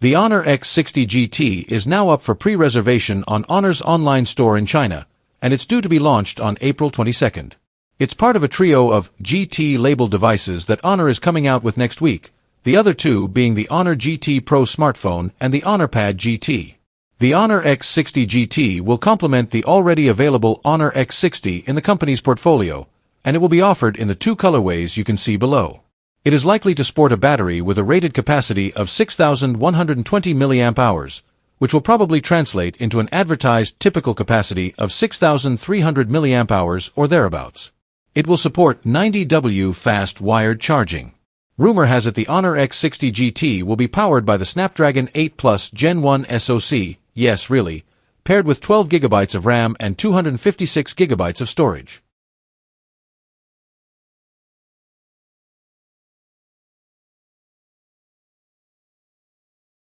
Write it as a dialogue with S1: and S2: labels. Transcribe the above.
S1: The Honor X60 GT is now up for pre-reservation on Honor's online store in China, and it's due to be launched on April 22nd. It's part of a trio of GT-labeled devices that Honor is coming out with next week, the other two being the Honor GT Pro smartphone and the Honor Pad GT. The Honor X60 GT will complement the already available Honor X60 in the company's portfolio, and it will be offered in the two colorways you can see below. It is likely to sport a battery with a rated capacity of 6,120 mAh, which will probably translate into an advertised typical capacity of 6,300 mAh or thereabouts. It will support 90W fast wired charging. Rumor has it the Honor X60 GT will be powered by the Snapdragon 8 Plus Gen 1 SoC, yes really, paired with 12GB of RAM and 256GB of storage.